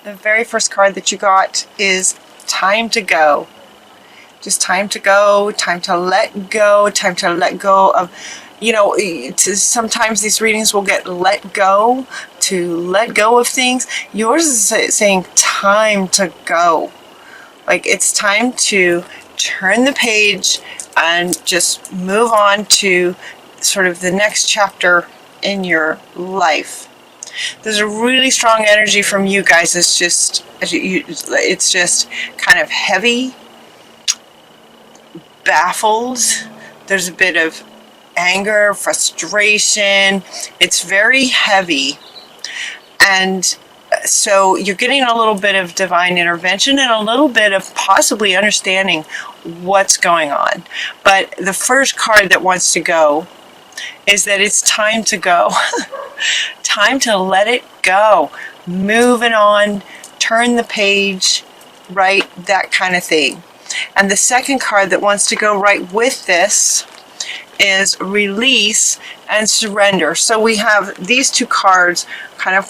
The very first card that you got is time to go. Just time to go, time to let go of, sometimes these readings will get to let go of things. Yours is saying time to go. Like it's time to turn the page and just move on to sort of the next chapter in your life. There's a really strong energy from you guys. It's just kind of heavy, baffled. There's a bit of anger, frustration. It's very heavy. And so you're getting a little bit of divine intervention and a little bit of possibly understanding what's going on. But the first card that wants to go is that it's time to go. Time to let it go. Moving on, turn the page, right? That kind of thing. And the second card that wants to go right with this is release and surrender. So we have these two cards kind of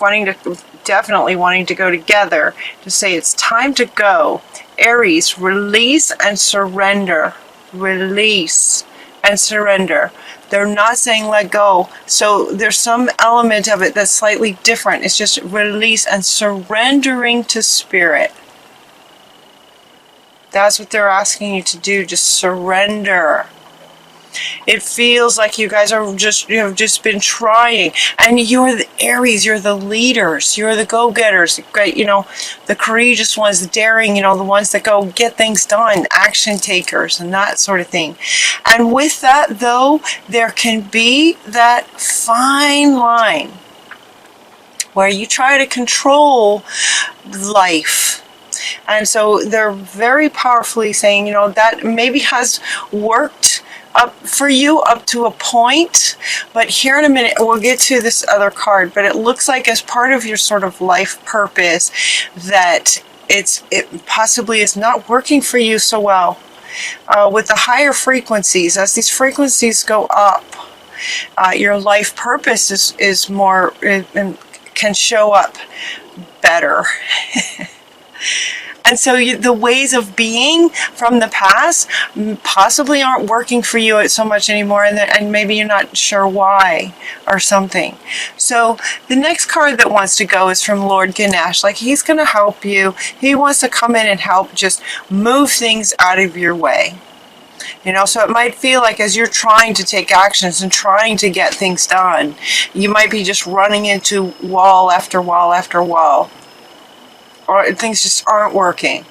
definitely wanting to go together to say it's time to go. Aries, release and surrender. Release and surrender. They're not saying let go. So there's some element of it that's slightly different. It's just release and surrendering to spirit. That's what they're asking you to do. Just surrender. It feels like you guys you have just been trying, and you're the Aries, you're the leaders, you're the go-getters, the courageous ones, the daring, the ones that go get things done, action takers, and that sort of thing. And with that, though, there can be that fine line where you try to control life. And so they're very powerfully saying, that maybe has worked up for you up to a point, but here in a minute we'll get to this other card. But it looks like as part of your sort of life purpose that it possibly is not working for you so well. With the higher frequencies, as these frequencies go up, your life purpose is more can show up better. And so the ways of being from the past possibly aren't working for you so much anymore, and maybe you're not sure why or something. So the next card that wants to go is from Lord Ganesh. Like he's going to help you. He wants to come in and help just move things out of your way. So it might feel like as you're trying to take actions and trying to get things done, you might be just running into wall after wall after wall. Or things just aren't working.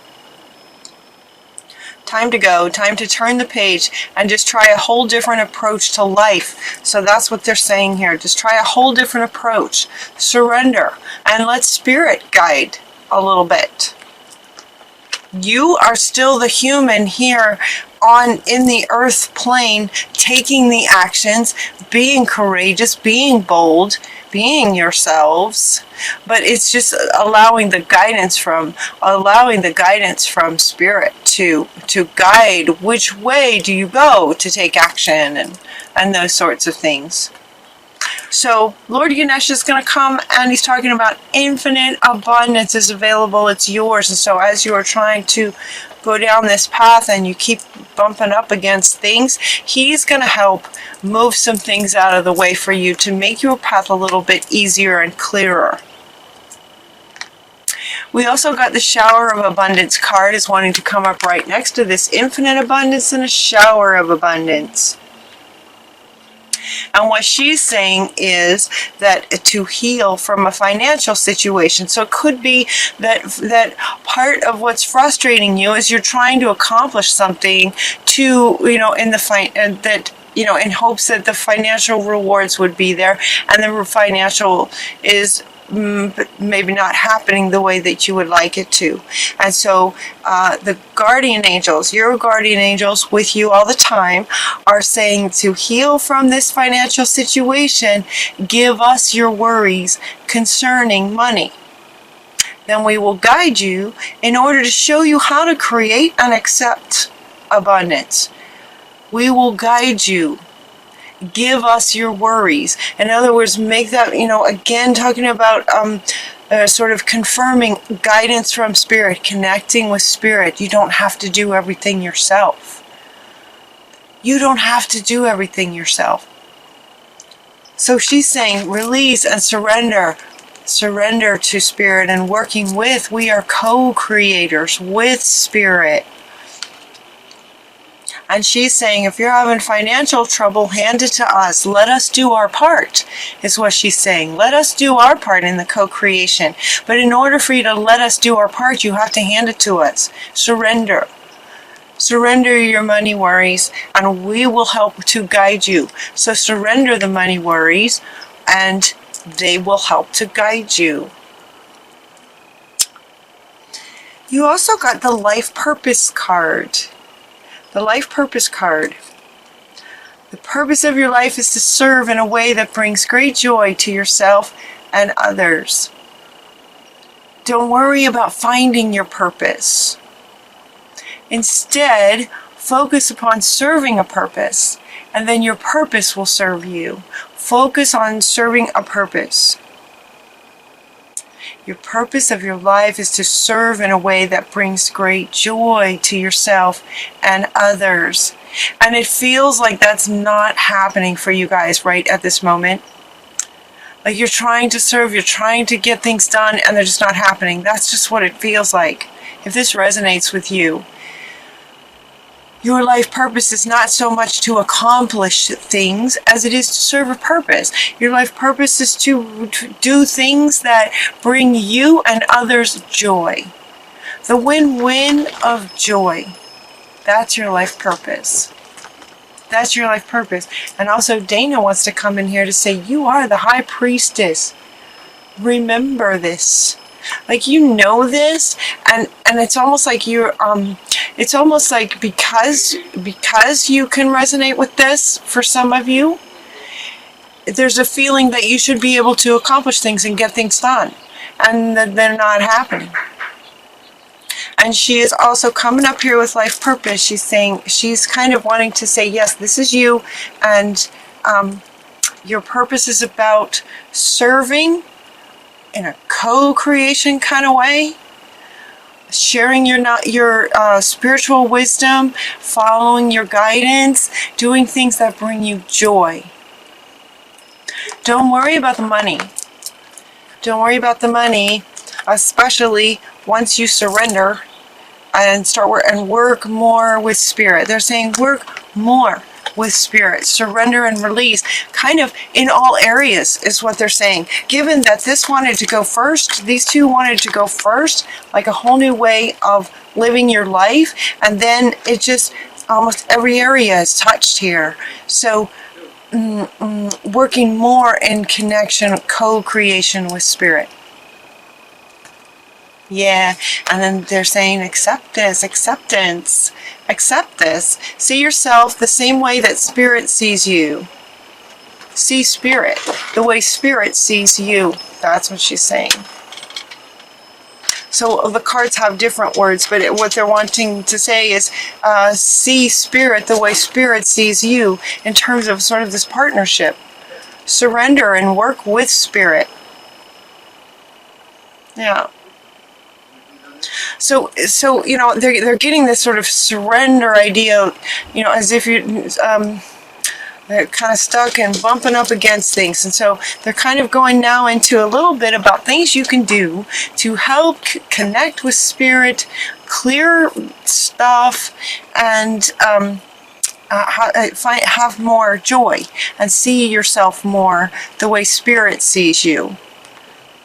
Time to go, time to turn the page and just try a whole different approach to life. So that's what they're saying here. Just try a whole different approach. Surrender and let spirit guide a little bit. You are still the human here in the earth plane, taking the actions, being courageous, being bold, being yourselves, but it's just allowing the guidance from spirit to guide which way do you go to take action and those sorts of things. So Lord Ganesh is going to come and he's talking about infinite abundance is available. It's yours. And so as you are trying to go down this path and you keep bumping up against things, he's going to help move some things out of the way for you to make your path a little bit easier and clearer. We also got the shower of abundance card is wanting to come up right next to this infinite abundance and a shower of abundance. And what she's saying is that to heal from a financial situation. So it could be that part of what's frustrating you is you're trying to accomplish something in hopes that the financial rewards would be there, and the financial is maybe not happening the way that you would like it to. And so the guardian angels, your guardian angels with you all the time, are saying to heal from this financial situation, give us your worries concerning money. Then we will guide you in order to show you how to create and accept abundance. We will guide you. Give us your worries. In other words, make that, again, talking about sort of confirming guidance from Spirit, connecting with Spirit. You don't have to do everything yourself. You don't have to do everything yourself. So she's saying release and surrender. Surrender to Spirit and working with. We are co-creators with Spirit. And she's saying, if you're having financial trouble, hand it to us. Let us do our part, is what she's saying. Let us do our part in the co-creation. But in order for you to let us do our part, you have to hand it to us. Surrender. Surrender your money worries, and we will help to guide you. So surrender the money worries, and they will help to guide you. You also got the life purpose card. The life purpose card. The purpose of your life is to serve in a way that brings great joy to yourself and others. Don't worry about finding your purpose. Instead, focus upon serving a purpose, and then your purpose will serve you. Focus on serving a purpose. Your purpose of your life is to serve in a way that brings great joy to yourself and others. And it feels like that's not happening for you guys right at this moment. Like you're trying to serve, you're trying to get things done, and they're just not happening. That's just what it feels like. If this resonates with you, your life purpose is not so much to accomplish things as it is to serve a purpose. Your life purpose is to do things that bring you and others joy. The win-win of joy. That's your life purpose. That's your life purpose. And also Dana wants to come in here to say, you are the high priestess. Remember this. Like you know this, and it's almost like you're it's almost like because you can resonate with this for some of you, there's a feeling that you should be able to accomplish things and get things done, and that they're not happening. And she is also coming up here with life purpose. She's saying, she's kind of wanting to say, yes, this is you, and your purpose is about serving in a co-creation kind of way, sharing your spiritual wisdom, following your guidance, doing things that bring you joy. Don't worry about the money. Don't worry about the money, especially once you surrender and work more with Spirit. They're saying work more with Spirit, surrender and release, kind of in all areas is what they're saying. Given that this wanted to go first, these two wanted to go first, like a whole new way of living your life, and then it just, almost every area is touched here. So working more in connection, co-creation with Spirit. Yeah, and then they're saying accept this, acceptance, accept this. See yourself the same way that Spirit sees you. See Spirit the way Spirit sees you. That's what she's saying. So the cards have different words, but what they're wanting to say is see Spirit the way Spirit sees you in terms of sort of this partnership. Surrender and work with Spirit. Yeah. So you know, they're getting this sort of surrender idea, you know, as if you they're kind of stuck and bumping up against things. And so they're kind of going now into a little bit about things you can do to help connect with Spirit, clear stuff, and have more joy and see yourself more the way Spirit sees you.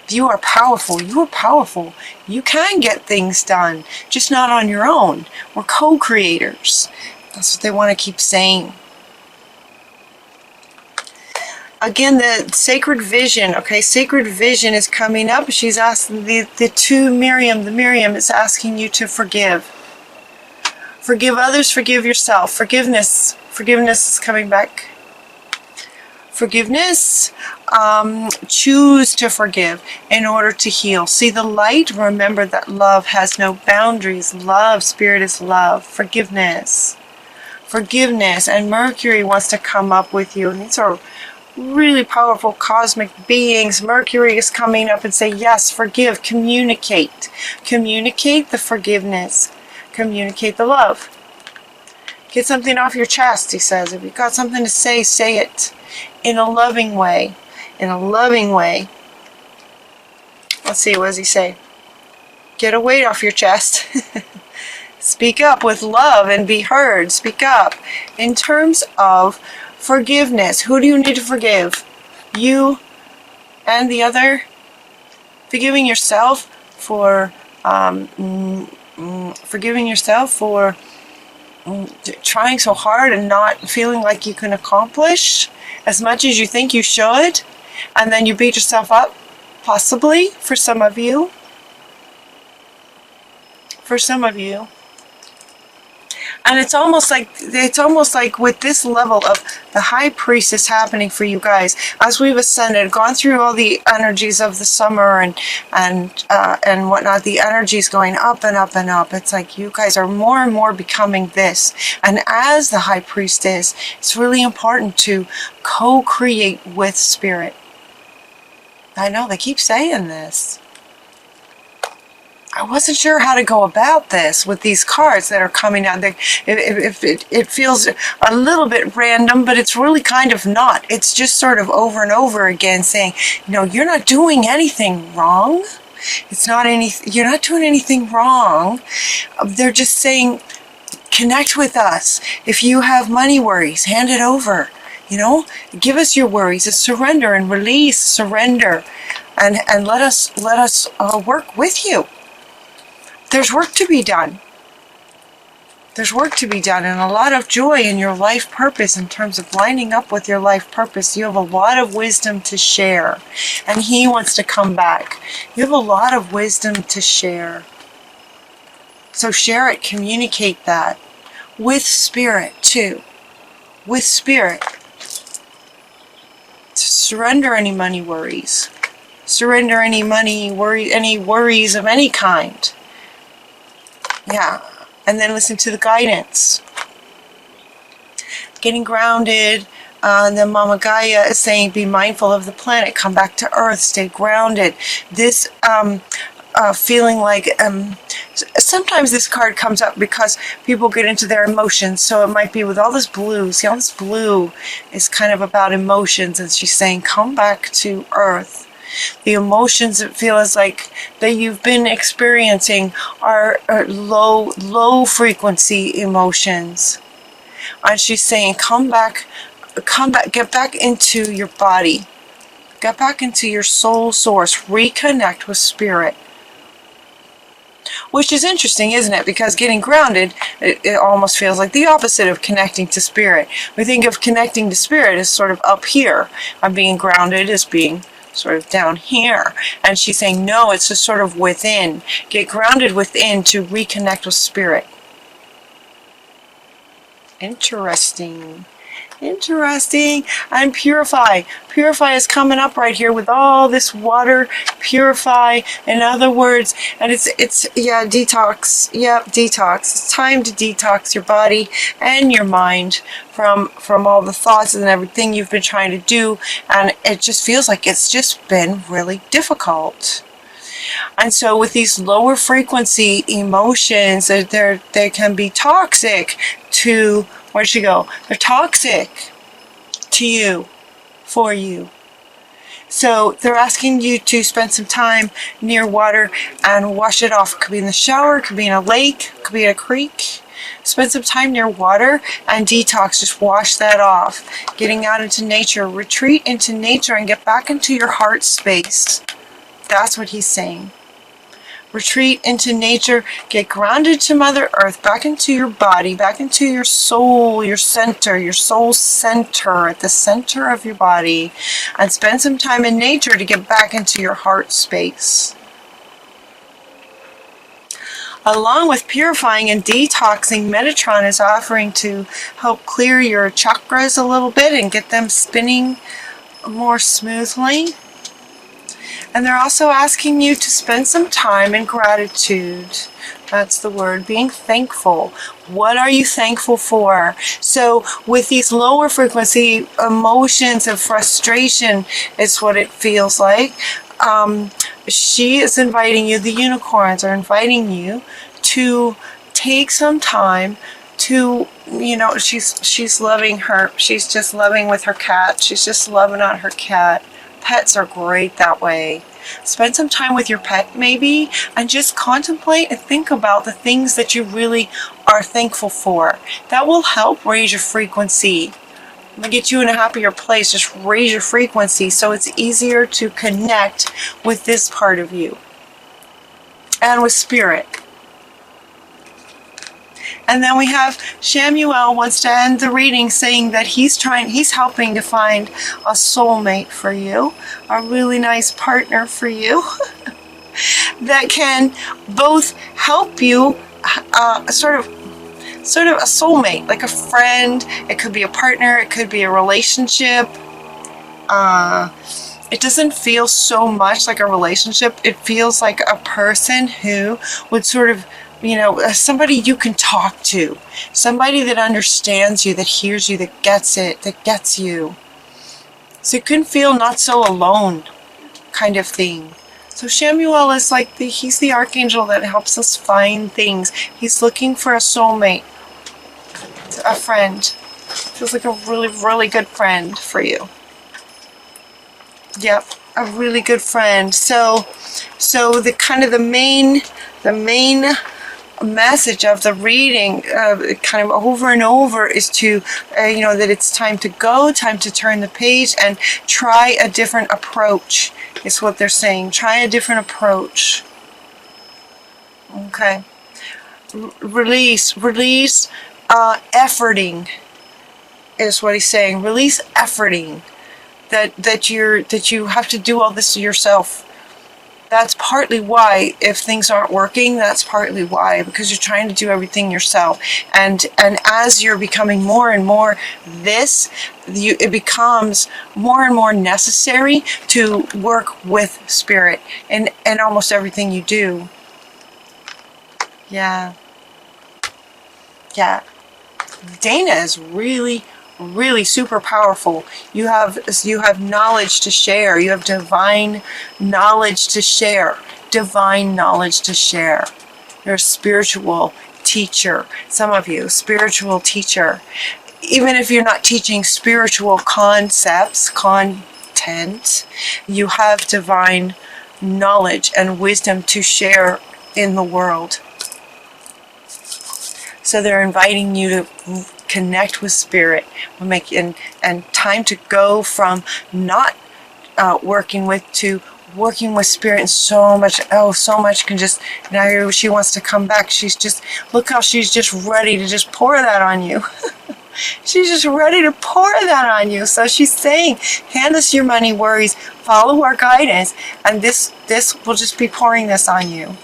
You are powerful. You are powerful. You can get things done, just not on your own. We're co-creators. That's what they want to keep saying. Again, the sacred vision. Okay, sacred vision is coming up. She's asking the Miriam is asking you to forgive. Forgive others, forgive yourself. Forgiveness is coming back. Forgiveness, choose to forgive in order to heal. See the light, remember that love has no boundaries. Love, Spirit is love. Forgiveness. Forgiveness, and Mercury wants to come up with you. And these are really powerful cosmic beings. Mercury is coming up and say, yes, forgive, communicate. Communicate the forgiveness. Communicate the love. Get something off your chest, he says. If you've got something to say, say it in a loving way. In a loving way. Let's see, what does he say? Get a weight off your chest. Speak up with love and be heard. Speak up. In terms of forgiveness, who do you need to forgive? You and the other? Forgiving yourself for trying so hard and not feeling like you can accomplish as much as you think you should, and then you beat yourself up, possibly, for some of you. For some of you. And it's almost like with this level of the high priestess happening for you guys, as we've ascended, gone through all the energies of the summer and whatnot, the energies going up and up and up. It's like you guys are more and more becoming this. And as the high priestess, it's really important to co-create with spirit. I know they keep saying this. I wasn't sure how to go about this with these cards that are coming out. It feels a little bit random, but it's really kind of not. It's just sort of over and over again saying, you're not doing anything wrong. You're not doing anything wrong. They're just saying, connect with us. If you have money worries, hand it over. Give us your worries. Surrender and release, surrender, and let us work with you. There's work to be done. There's work to be done, and a lot of joy in your life purpose in terms of lining up with your life purpose. You have a lot of wisdom to share, and he wants to come back. You have a lot of wisdom to share. So share it, communicate that with spirit too. With spirit. Surrender any money worries. Surrender any worries of any kind. Yeah, and then listen to the guidance. Getting grounded. And then Mama Gaia is saying, be mindful of the planet. Come back to Earth. Stay grounded. This feeling like... sometimes this card comes up because people get into their emotions. So it might be with all this blue. See, all this blue is kind of about emotions. And she's saying, come back to Earth. The emotions that feel as like that you've been experiencing are low frequency emotions. And she's saying, come back, get back into your body. Get back into your soul source. Reconnect with spirit. Which is interesting, isn't it? Because getting grounded, it almost feels like the opposite of connecting to spirit. We think of connecting to spirit as sort of up here. And being grounded as being sort of down here. And she's saying, no, it's just sort of within. Get grounded within to reconnect with spirit. Interesting. Interesting. And purify. Purify is coming up right here with all this water. Purify, in other words. And it's detox. Yep, detox. It's time to detox your body and your mind from all the thoughts and everything you've been trying to do. And it just feels like it's just been really difficult. And so with these lower frequency emotions, they can be toxic to, where'd she go? They're toxic to you, for you. So they're asking you to spend some time near water and wash it off. It could be in the shower, it could be in a lake, it could be in a creek. Spend some time near water and detox. Just wash that off. Getting out into nature. Retreat into nature and get back into your heart space. That's what he's saying. Retreat into nature. Get grounded to Mother Earth. Back into your body. Back into your soul. Your center. Your soul center. At the center of your body. And spend some time in nature to get back into your heart space. Along with purifying and detoxing, Metatron is offering to help clear your chakras a little bit and get them spinning more smoothly. And they're also asking you to spend some time in gratitude. That's the word, being thankful. What are you thankful for? So with these lower frequency emotions of frustration is what it feels like. She is inviting you, the unicorns are inviting you to take some time to, she's loving her. She's just loving with her cat. She's just loving on her cat. Pets are great that way. Spend some time with your pet maybe and just contemplate and think about the things that you really are thankful for. That will help raise your frequency. Get you in a happier place. Just raise your frequency so it's easier to connect with this part of you and with spirit. And then we have Shamuel wants to end the reading saying that he's helping to find a soulmate for you, a really nice partner for you that can both help you, sort of a soulmate, like a friend. It could be a partner, it could be a relationship. It doesn't feel so much like a relationship. It feels like a person who would sort of, somebody you can talk to, somebody that understands you, that hears you, that gets it, that gets you. So you can feel not so alone kind of thing. So Shamuel is like he's the archangel that helps us find things. He's looking for a soulmate, a friend. Feels like a really, really good friend for you. Yep, a really good friend. So the main message of the reading, kind of over and over, is to that it's time to go, time to turn the page and try a different approach, is what they're saying. Try a different approach. Okay. Release efforting is what he's saying. Release efforting. That you have to do all this yourself. That's partly why, if things aren't working, that's partly why, because you're trying to do everything yourself. And as you're becoming more and more it becomes more and more necessary to work with spirit in almost everything you do. Yeah. Dana is really, really super powerful. You have knowledge to share. You have divine knowledge to share. Divine knowledge to share. You're a spiritual teacher. Some of you, spiritual teacher. Even if you're not teaching spiritual concepts, content, you have divine knowledge and wisdom to share in the world. So they're inviting you to connect with spirit, and time to go from not working with to working with spirit. And so much can just, now she wants to come back. Look how she's just ready to just pour that on you. She's just ready to pour that on you. So she's saying, hand us your money worries, follow our guidance, and this will just be pouring this on you.